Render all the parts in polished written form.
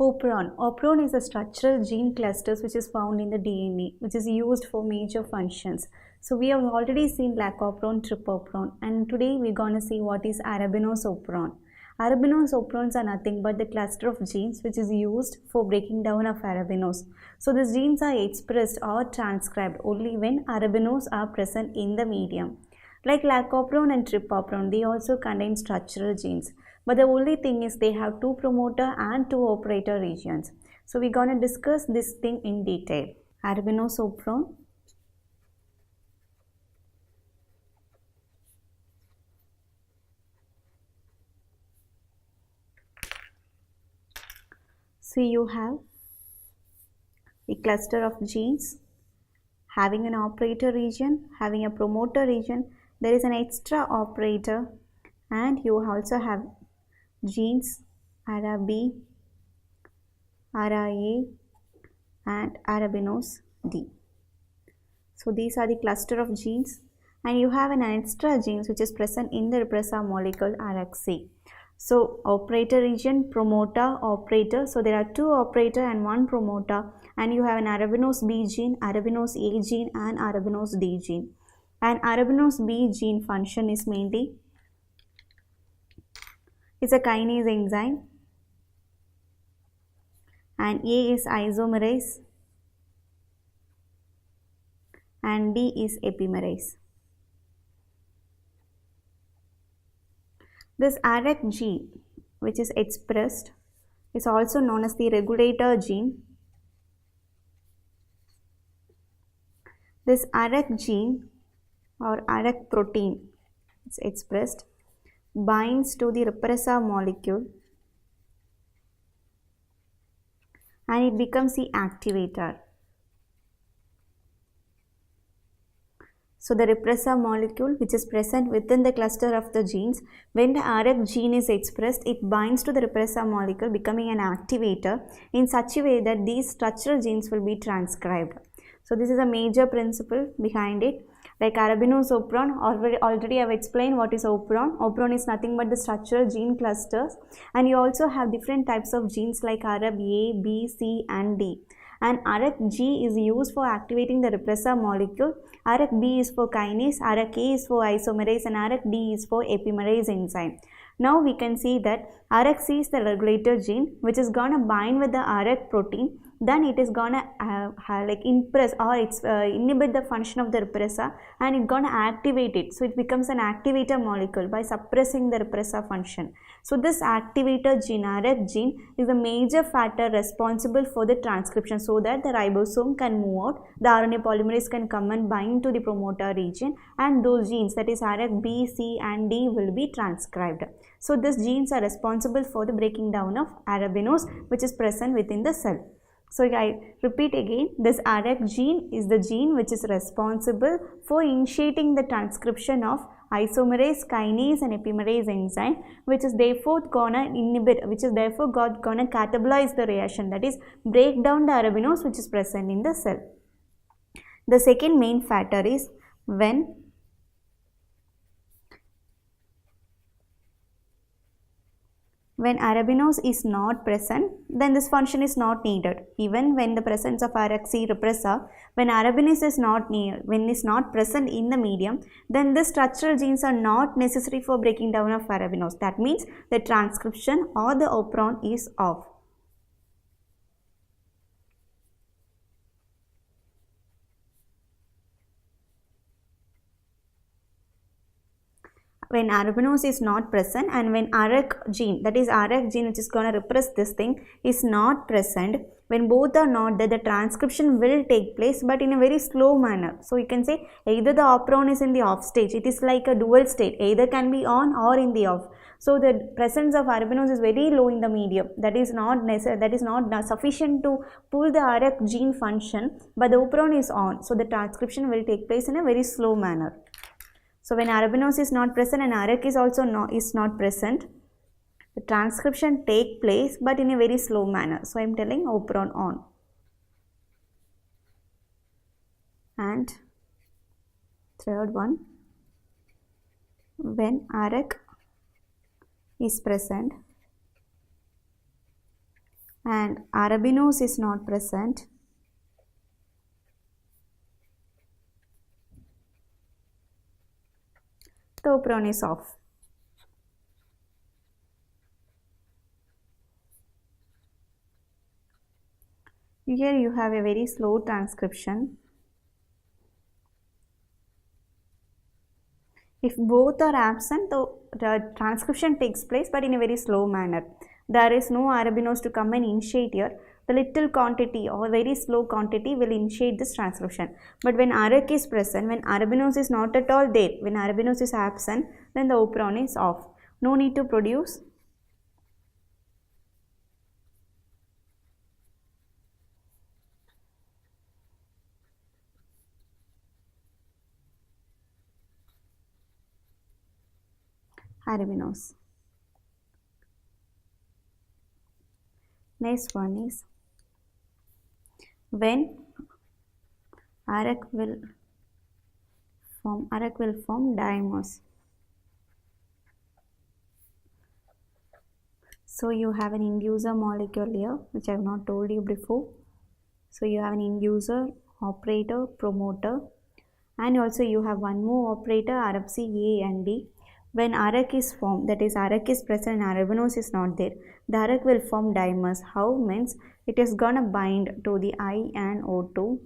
Operon. Operon is a structural gene clusters which is found in the DNA, which is used for major functions. So we have already seen lac-operon, trip-operon, and today we're going to see what is arabinose operon. Arabinose operons are nothing but the cluster of genes which is used for breaking down of arabinose. So these genes are expressed or transcribed only when arabinose are present in the medium. Like lac-operon and trip-operon, they also contain structural genes. But the only thing is they have two promoter and two operator regions. So we're going to discuss this thing in detail. Arabinose operon. So you have a cluster of genes having an operator region, having a promoter region. There is an extra operator, and you also have genes ARA-B, ARA-A and arabinose D. So these are the cluster of genes, and you have an extra genes which is present in the repressor molecule ARAC. So operator region, promoter, operator. So there are two operator and one promoter, and you have an arabinose B gene, arabinose A gene and arabinose D gene. And arabinose B gene function is mainly is a kinase enzyme, and A is isomerase and D is epimerase. This ARAC gene which is expressed is also known as the regulator gene. This ARAC gene or ARAC protein is expressed binds to the repressor molecule and it becomes the activator. So the repressor molecule which is present within the cluster of the genes, when the ARAC gene is expressed, it binds to the repressor molecule, becoming an activator in such a way that these structural genes will be transcribed. So this is a major principle behind it. Like arabinose operon, already I have explained what is operon. Operon is nothing but the structural gene clusters, and you also have different types of genes like ARAB-A, B, C and D. And ARAC-G is used for activating the repressor molecule, ARAC-B is for kinase, ARAC-A is for isomerase and ARAC-D is for epimerase enzyme. Now we can see that ARAC-C is the regulator gene which is gonna bind with the ARAC protein, then it is gonna like impress or it's inhibit the function of the repressor and it's gonna activate it. So it becomes an activator molecule by suppressing the repressor function. So this activator gene, ARAC gene, is a major factor responsible for the transcription so that the ribosome can move out, the RNA polymerase can come and bind to the promoter region, and those genes, that is ARAC B, C and D, will be transcribed. So these genes are responsible for the breaking down of arabinose which is present within the cell. So I repeat again, this ARAC gene is the gene which is responsible for initiating the transcription of isomerase, kinase and epimerase enzyme, which is therefore gonna inhibit, which is therefore gonna catabolize the reaction, that is break down the arabinose which is present in the cell. The second main factor is when arabinose is not present, then this function is not needed. Even when the presence of ARAC-C repressor, when arabinose is not present in the medium, then the structural genes are not necessary for breaking down of arabinose. That means the transcription or the operon is off. When arabinose is not present and when ARAC gene, that is ARAC gene which is going to repress this thing, is not present, when both are not there, the transcription will take place but in a very slow manner. So you can say either the operon is in the off stage, it is like a dual state, either can be on or in the off. So the presence of arabinose is very low in the medium, that is not necessary, that is not sufficient to pull the ARAC gene function, but the operon is on, so the transcription will take place in a very slow manner. So when arabinose is not present and ARAC is also not present, the transcription take place but in a very slow manner. So I am telling operon on. And third one, when ARAC is present and arabinose is not present, the operon is off. Here you have a very slow transcription. If both are absent, the transcription takes place but in a very slow manner. There is no arabinose to come and initiate here. The little quantity or very slow quantity will initiate this transcription. But when ARAC is present, when arabinose is not at all there, when arabinose is absent, then the operon is off. No need to produce arabinose. Next one is when ARAC will form dimers. So you have an inducer molecule here, which I have not told you before. So you have an inducer, operator, promoter, and also you have one more operator, RFC A and D. When ARAC is formed, that is ARAC is present and arabinose is not there, the ARAC will form dimers. How? Means it is gonna bind to the I and O2,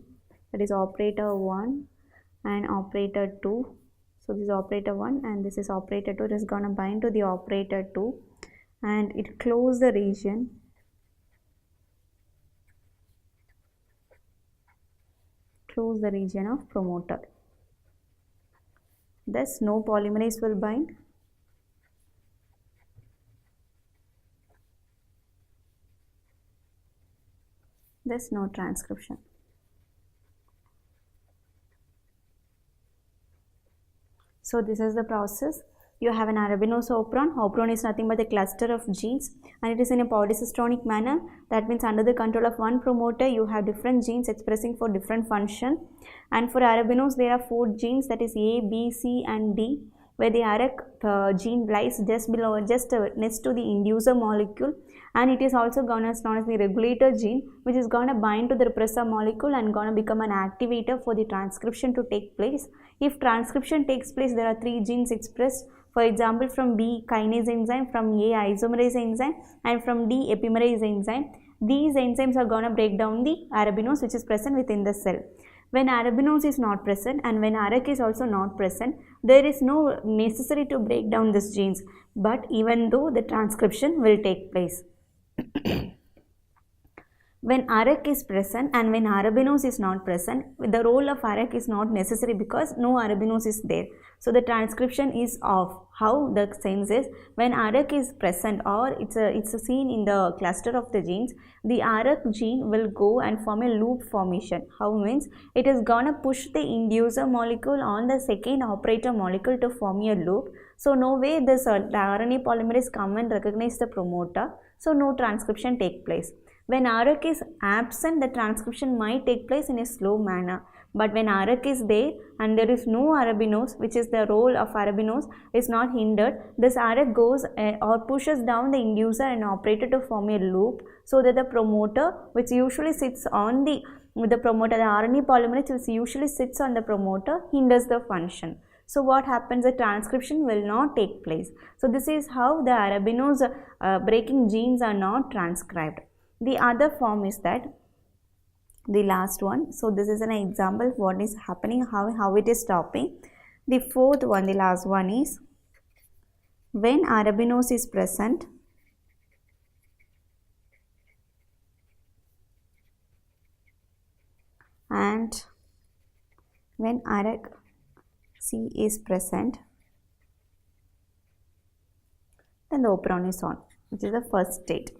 that is operator 1 and operator 2. So this is operator 1 and this is operator 2. It is gonna bind to the operator 2 and it close the region of promoter. Thus no polymerase will bind. Thus no transcription. So this is the process. You have an arabinose operon. Operon is nothing but a cluster of genes and it is in a polycystonic manner. That means under the control of one promoter you have different genes expressing for different function. And for arabinose there are 4 genes, that is A, B, C and D, where the ARAC gene lies just next to the inducer molecule, and it is also known as the regulator gene, which is going to bind to the repressor molecule and going to become an activator for the transcription to take place. If transcription takes place, there are 3 genes expressed. For example, from B kinase enzyme, from A isomerase enzyme and from D epimerase enzyme. These enzymes are going to break down the arabinose which is present within the cell. When arabinose is not present and when ARAC is also not present, there is no necessary to break down these genes, but even though the transcription will take place. When ARAC is present and when arabinose is not present, the role of ARAC is not necessary because no arabinose is there. So the transcription is off. How? The sense is when ARAC is present or it's seen in the cluster of the genes, the ARAC gene will go and form a loop formation. How? Means it is gonna push the inducer molecule on the second operator molecule to form a loop. So no way this RNA polymerase come and recognize the promoter. So no transcription take place. When ARAC is absent, the transcription might take place in a slow manner. But when ARAC is there and there is no arabinose, which is the role of arabinose, is not hindered, this ARAC goes or pushes down the inducer and operator to form a loop, so that the promoter, which usually sits on the promoter, the RNA polymerase which usually sits on the promoter, hinders the function. So what happens? The transcription will not take place. So this is how the arabinose breaking genes are not transcribed. The other form is that the last one. So this is an example of what is happening, how it is stopping. The fourth one, the last one is when arabinose is present and when ARAC C is present, then the operon is on, which is the first state.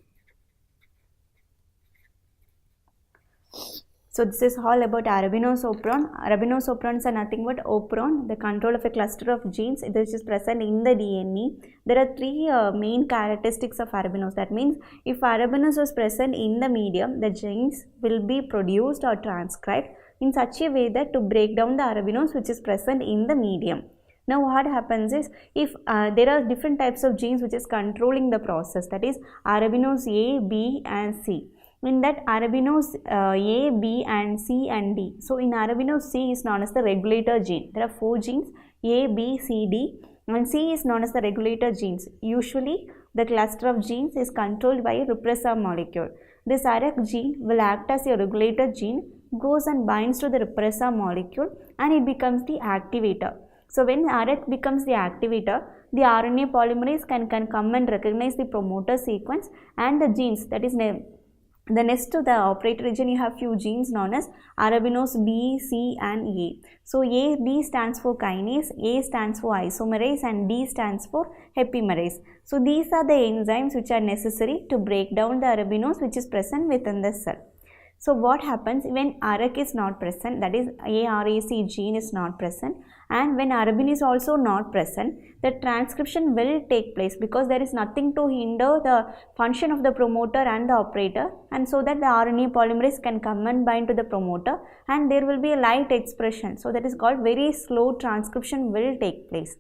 So this is all about arabinose operon. Arabinose operons are nothing but operon, the control of a cluster of genes which is present in the DNA. There are 3 main characteristics of arabinose. That means if arabinose was present in the medium, the genes will be produced or transcribed in such a way that to break down the arabinose which is present in the medium. Now what happens is, if there are different types of genes which is controlling the process, that is arabinose A, B and C. In that arabinose A, B and C and D. So in arabinose C is known as the regulator gene. There are 4 genes A, B, C, D, and C is known as the regulator genes. Usually the cluster of genes is controlled by a repressor molecule. This AREC gene will act as a regulator gene, goes and binds to the repressor molecule, and it becomes the activator. So when AREC becomes the activator, the RNA polymerase can come and recognize the promoter sequence and the genes, that is the next to the operator region you have few genes known as arabinose B, C and A. So A, B stands for kinase, A stands for isomerase and D stands for epimerase. So these are the enzymes which are necessary to break down the arabinose which is present within the cell. So what happens when AREC is not present, that is ARAC gene is not present, and when arabine is also not present, the transcription will take place because there is nothing to hinder the function of the promoter and the operator, and so that the RNA polymerase can come and bind to the promoter and there will be a light expression. So that is called very slow transcription will take place.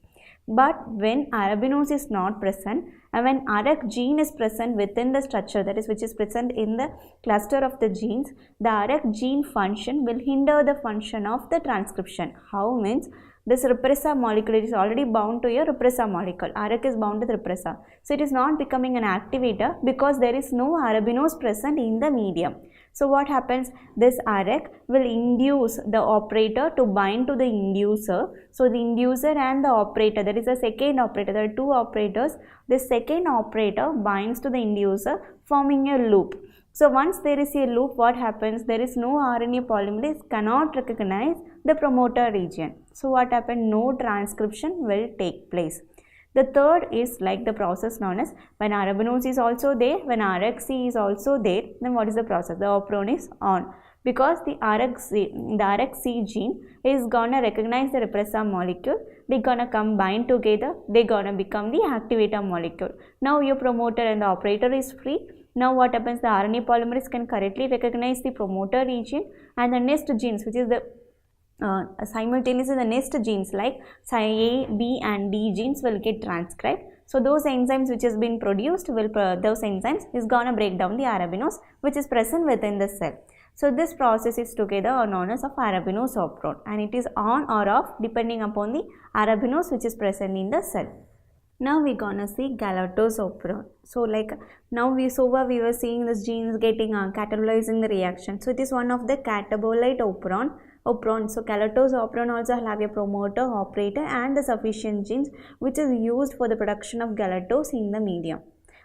But when arabinose is not present and when AREC gene is present within the structure, that is which is present in the cluster of the genes, the AREC gene function will hinder the function of the transcription. How means this repressor molecule is already bound to a repressor molecule. AREC is bound to the repressor. So it is not becoming an activator because there is no arabinose present in the medium. So what happens? This AREC will induce the operator to bind to the inducer. So the inducer and the operator, there is a second operator, there are 2 operators. This second operator binds to the inducer, forming a loop. So once there is a loop, what happens? There is no RNA polymerase cannot recognize the promoter region. So what happened? No transcription will take place. The third is like the process known as when arabinose is also there, when AREC-C is also there, then what is the process? The operon is on. Because the AREC-C gene is gonna recognize the repressor molecule, they're gonna combine together, they're gonna become the activator molecule. Now your promoter and the operator is free. Now what happens? The RNA polymerase can correctly recognize the promoter region and the next genes, which is the simultaneously the next genes like A, B and D genes will get transcribed. So those enzymes which has been produced will those enzymes is gonna break down the arabinose which is present within the cell. So this process is together are known as of arabinose operon, and it is on or off depending upon the arabinose which is present in the cell. Now we gonna see galactose operon. So like now we were seeing this genes getting catalyzing the reaction. So it is one of the catabolite operon. So galactose operon also have a promoter, operator and the sufficient genes which is used for the production of galactose in the medium.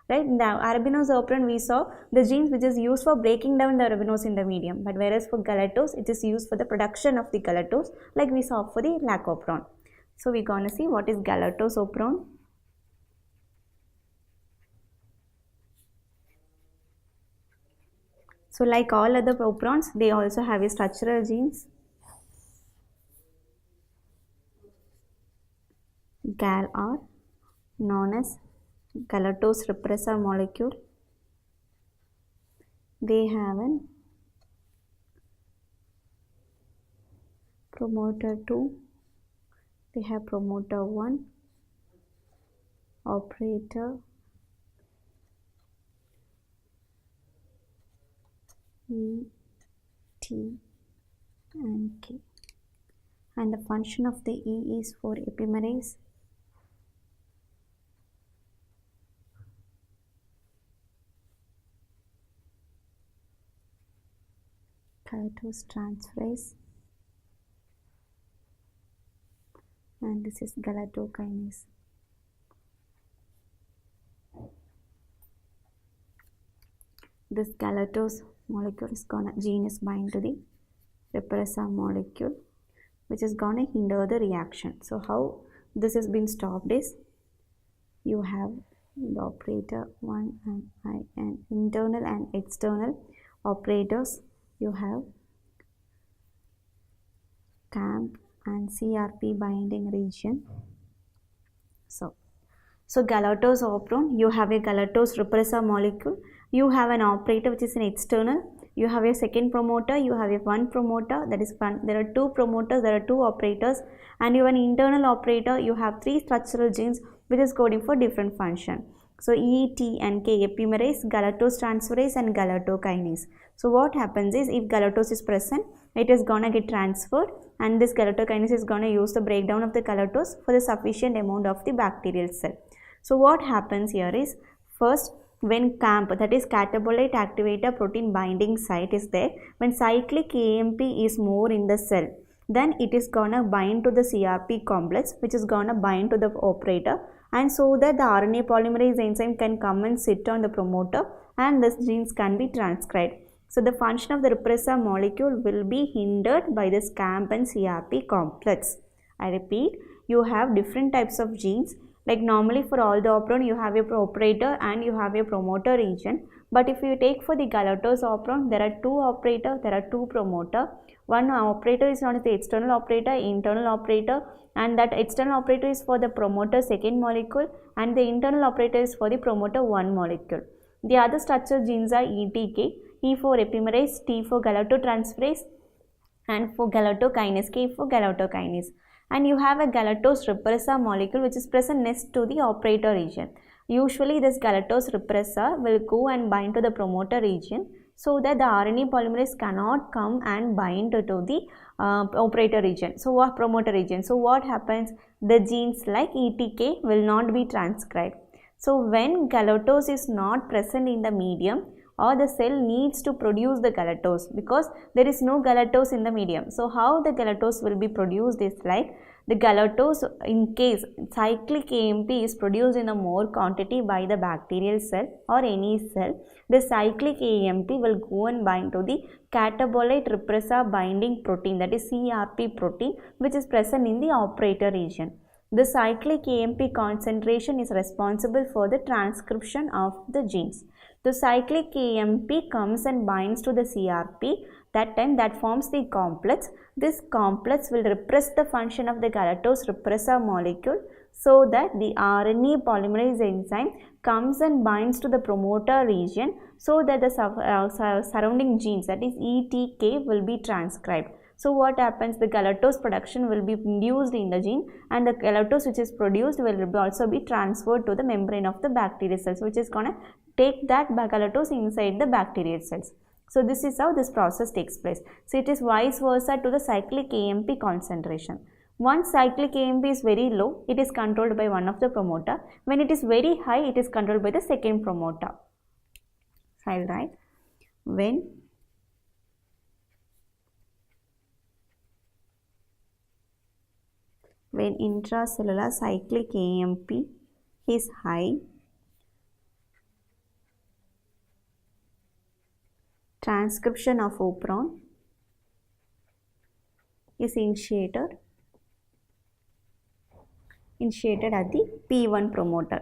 Right, in the arabinose operon we saw the genes which is used for breaking down the arabinose in the medium, but whereas for galactose it is used for the production of the galactose like we saw for the lac operon. So we gonna see what is galactose operon. So like all other operons, they also have a structural genes. Gal are known as galactose repressor molecule. They have an promoter 2, they have promoter 1, operator E, T and K, and the function of the E is for epimerase. Galactose transferase, and this is galactokinase. This galactose molecule is gonna gene is bind to the repressor molecule which is gonna hinder the reaction. So how this has been stopped is you have the operator 1 and I and internal and external operators. You have CAMP and CRP binding region. So galactose operon, you have a galactose repressor molecule, you have an operator which is an external, you have a second promoter, you have a one promoter, that is one, there are 2 promoters, there are 2 operators, and you have an internal operator, you have 3 structural genes which is coding for different function. So E, T and K, epimerase, galactose transferase and galactokinase. So what happens is, if galactose is present, it is gonna get transferred, and this galactokinase is gonna use the breakdown of the galactose for the sufficient amount of the bacterial cell. So what happens here is, first, when CAMP, that is catabolite activator protein binding site, is there, when cyclic AMP is more in the cell, then it is gonna bind to the CRP complex, which is gonna bind to the operator, and so that the RNA polymerase enzyme can come and sit on the promoter and the genes can be transcribed. So the function of the repressor molecule will be hindered by this CAMP and CRP complex. I repeat, you have different types of genes. Like normally for all the operon, you have a operator and you have a promoter region. But if you take for the galactose operon, there are two operator, there are two promoter. One operator is known as the external operator, internal operator, and that external operator is for the promoter second molecule, and the internal operator is for the promoter 1 molecule. The other structure genes are ETK, E for epimerase, T for galactotransferase, and for galactokinase, K for galactokinase. And you have a galactose repressor molecule which is present next to the operator region. Usually this galactose repressor will go and bind to the promoter region, so that the RNA polymerase cannot come and bind to the operator region. So what promoter region? So what happens? The genes like ETK will not be transcribed. So when galactose is not present in the medium, or the cell needs to produce the galactose, because there is no galactose in the medium. So how the galactose will be produced is like, the galactose, in case cyclic AMP is produced in a more quantity by the bacterial cell or any cell, the cyclic AMP will go and bind to the catabolite repressor binding protein, that is CRP protein, which is present in the operator region. The cyclic AMP concentration is responsible for the transcription of the genes. The cyclic AMP comes and binds to the CRP. That time that forms the complex. This complex will repress the function of the galactose repressor molecule, so that the RNA polymerase enzyme comes and binds to the promoter region, so that the surrounding genes, that is ETK, will be transcribed. So what happens? The galactose production will be induced in the gene, and the galactose which is produced will also be transferred to the membrane of the bacterial cells, which is gonna take that galactose inside the bacterial cells. So this is how this process takes place. So it is vice versa to the cyclic AMP concentration. Once cyclic AMP is very low, it is controlled by one of the promoter. When it is very high, it is controlled by the second promoter. So I will write, when intracellular cyclic AMP is high, transcription of operon is initiated at the P1 promoter.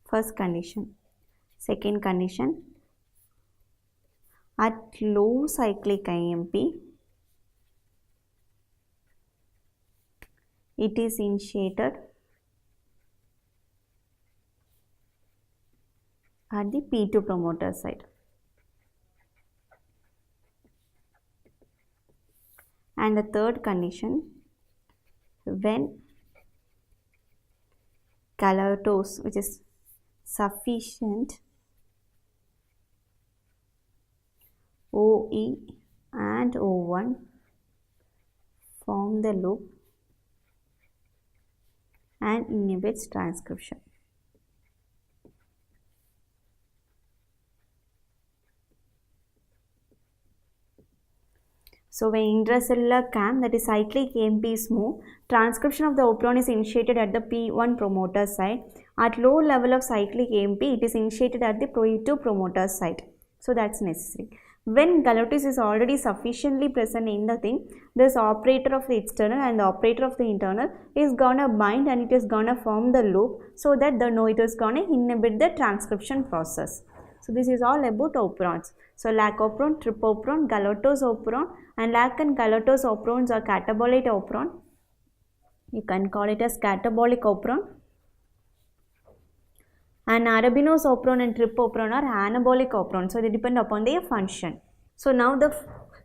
First condition. Second condition, at low cyclic AMP, it is initiated at the P2 promoter site. And the third condition, when galactose, which is sufficient OE and O1 form the loop and inhibits transcription. So when intracellular CAM, that is cyclic AMP, is moved, transcription of the operon is initiated at the P1 promoter site. At low level of cyclic AMP, it is initiated at the P2 promoter site. So that's necessary. When galactose is already sufficiently present in the thing, this operator of the external and the operator of the internal is gonna bind, and it is gonna form the loop, so that it is gonna inhibit the transcription process. So this is all about operons. So lac operon, trip operon, galactose operon, and lac and galactose operons are catabolite operon. You can call it as catabolic operon. And arabinose operon and trip operon are anabolic operon. So they depend upon their function. So now the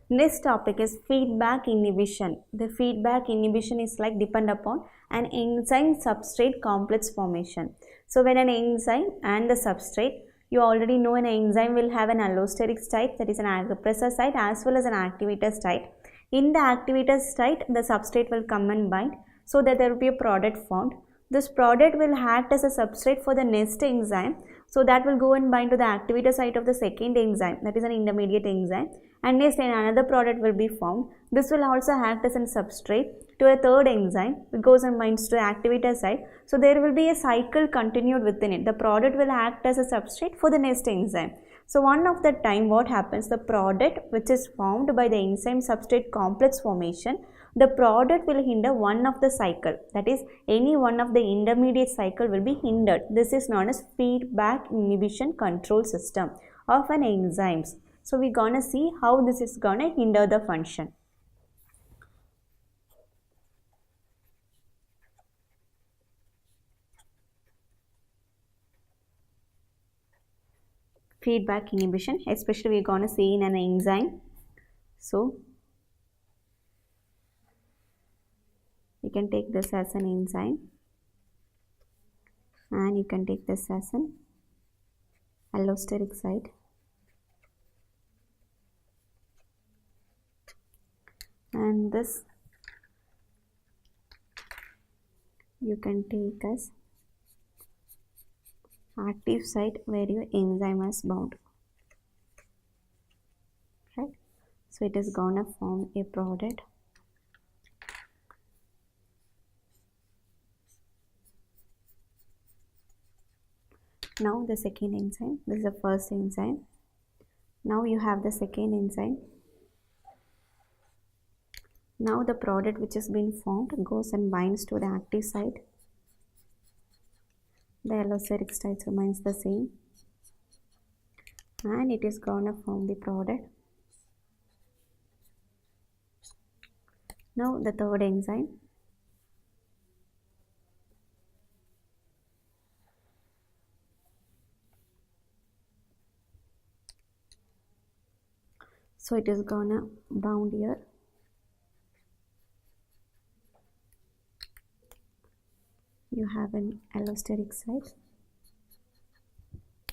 Next topic is feedback inhibition. The feedback inhibition is like depend upon an enzyme substrate complex formation. So when an enzyme and the substrate, you already know an enzyme will have an allosteric site, that is an repressor site, as well as an activator site. In the activator site, the substrate will come and bind so that there will be a product formed. This product will act as a substrate for the next enzyme, so that will go and bind to the activator site of the second enzyme, that is an intermediate enzyme, and next another product will be formed. This will also act as a substrate to a third enzyme, it goes and binds to the activator site. So there will be a cycle continued within it. The product will act as a substrate for the next enzyme. So one of the time what happens, the product which is formed by the enzyme substrate complex formation, the product will hinder one of the cycle, that is any one of the intermediate cycle will be hindered. This is known as feedback inhibition control system of an enzymes. So we're gonna see how this is gonna hinder the function. Feedback inhibition, especially we're gonna see in an enzyme. So you can take this as an enzyme, and you can take this as an allosteric site, and this you can take as active site where your enzyme is bound, right? So it is gonna form a product. Now the second enzyme, this is the first enzyme. Now you have the second enzyme. Now the product which has been formed goes and binds to the active site. The allosteric site remains the same, and it is gonna form the product. Now the third enzyme. So it is gonna bound here. You have an allosteric site,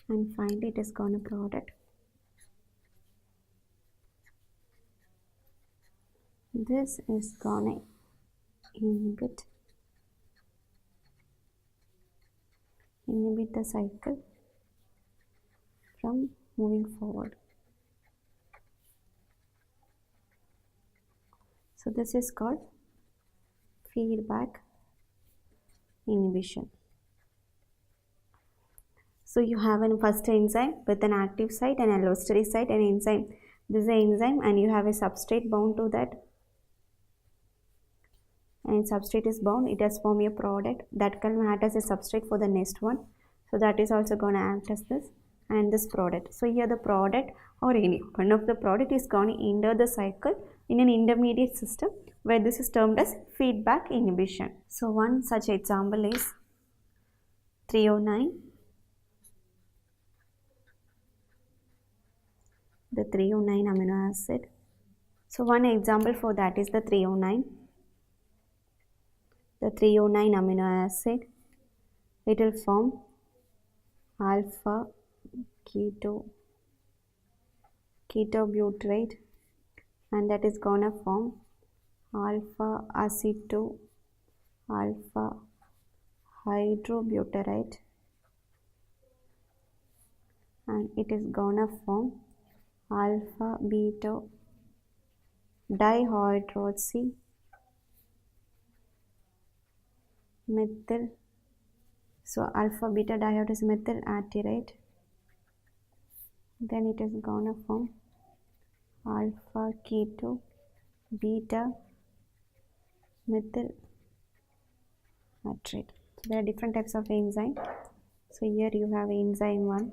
and finally it is gonna product. This is gonna inhibit the cycle from moving forward. So this is called feedback inhibition. So you have a first enzyme with an active site and allosteric site, an enzyme. This is an enzyme, and you have a substrate bound to that, and substrate is bound. It has formed a product that can act as a substrate for the next one. So that is also going to act as this and this product. So here the product or any one of the product is going to hinder the cycle in an intermediate system, where this is termed as feedback inhibition. So one such example is 309. The 309 amino acid. So one example for that is the 309. The 309 amino acid, it will form alpha ketobutyrate, and that is gonna form alpha aceto alpha hydrobutyrate, and it is gonna form alpha beta dihydroxy methyl. So alpha beta dihydroxy methyl atyrate, then it is gonna form alpha keto beta methyl atrate. So there are different types of enzyme. So here you have enzyme 1,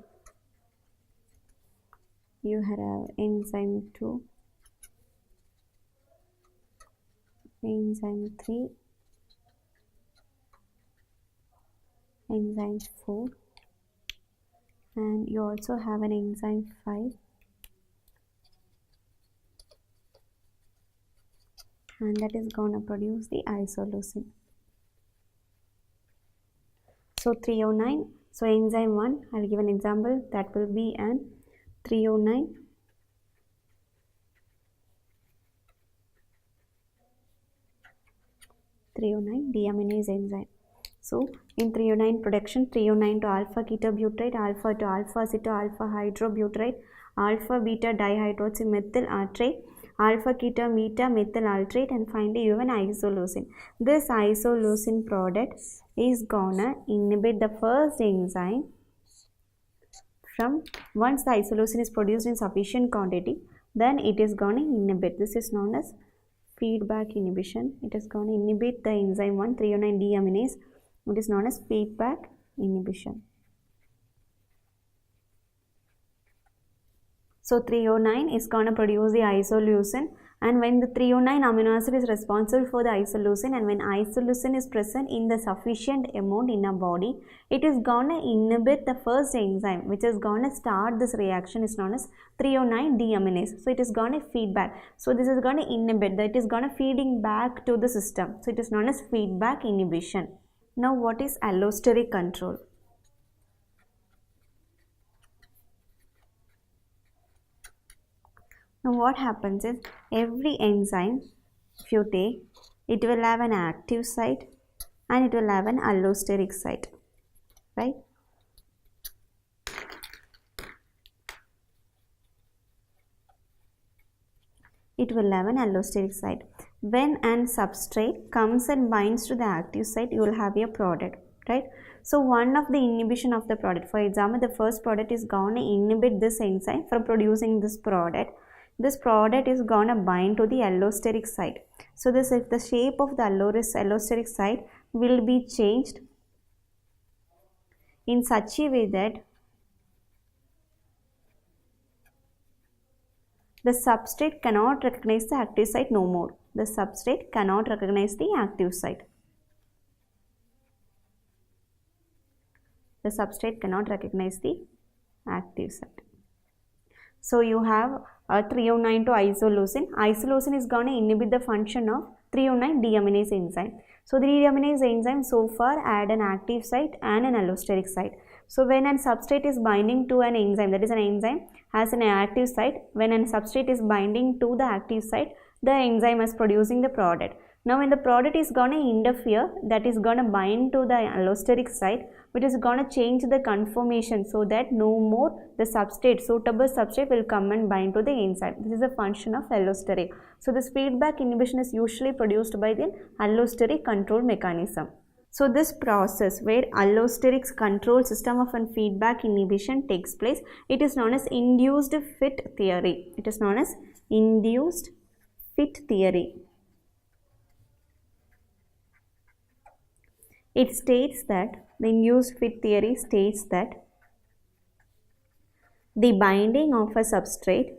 you have enzyme 2, enzyme 3, enzyme 4, and you also have an enzyme 5, and that is gonna produce the isoleucine. So 309, so enzyme 1, I'll give an example, that will be an 309 deaminase enzyme. So in 309 production, 309 to alpha ketobutyrate, alpha to alpha aceto alpha hydrobutyrate, alpha beta dihydroxymethylaltrate, alpha keto beta methylaltrate, and finally you have an isoleucine. This isoleucine product is gonna inhibit the first enzyme from, once the isoleucine is produced in sufficient quantity, then it is gonna inhibit. This is known as feedback inhibition. It is going to inhibit the enzyme 1, 309 deaminase. It is known as feedback inhibition. So 309 is going to produce the isoleucine, and when the 309 amino acid is responsible for the isoleucine, and when isoleucine is present in the sufficient amount in a body, it is going to inhibit the first enzyme which is going to start this reaction, is known as 309 deaminase. So it is going to feedback. So this is going to inhibit, that is going to feeding back to the system. So it is known as feedback inhibition. Now what is allosteric control? Now what happens is, every enzyme, if you take, it will have an active site and it will have an allosteric site, right? It will have an allosteric site. When an substrate comes and binds to the active site, you will have a product, right? So one of the inhibition of the product, for example, the first product is going to inhibit this enzyme from producing this product. This product is going to bind to the allosteric site. So this, if the shape of the allosteric site will be changed in such a way that the substrate cannot recognize the active site no more. The substrate cannot recognize the active site. The substrate cannot recognize the active site. So you have 309 to isoleucine. Isoleucine is going to inhibit the function of 309 deaminase enzyme. So the deaminase enzyme so far had an active site and an allosteric site. So when a substrate is binding to an enzyme, that is an enzyme has an active site, when a substrate is binding to the active site, the enzyme is producing the product. Now when the product is going to interfere, that is going to bind to the allosteric site, which is going to change the conformation so that no more the substrate, suitable substrate will come and bind to the enzyme. This is a function of allosteric. So this feedback inhibition is usually produced by the allosteric control mechanism. So this process where allosteric control system of a feedback inhibition takes place, it is known as induced fit theory. It is known as induced fit theory. It states that, the induced fit theory states that the binding of a substrate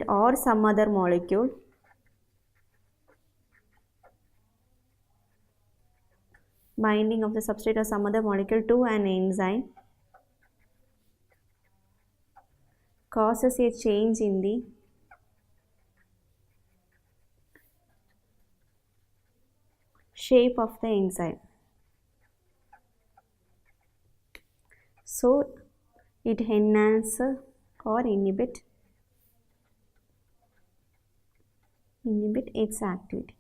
or some other molecule to an enzyme causes a change in the shape of the enzyme. So it enhances or inhibit its activity.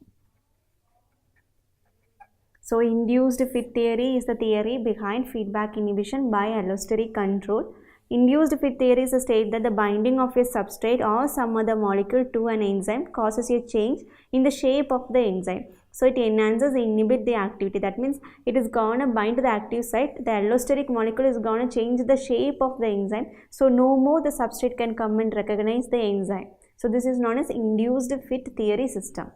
So induced fit theory is the theory behind feedback inhibition by allosteric control. Induced fit theory is a state that the binding of a substrate or some other molecule to an enzyme causes a change in the shape of the enzyme. So it enhances, inhibit the activity. That means it is going to bind to the active site. The allosteric molecule is going to change the shape of the enzyme. So no more the substrate can come and recognize the enzyme. So this is known as induced fit theory system.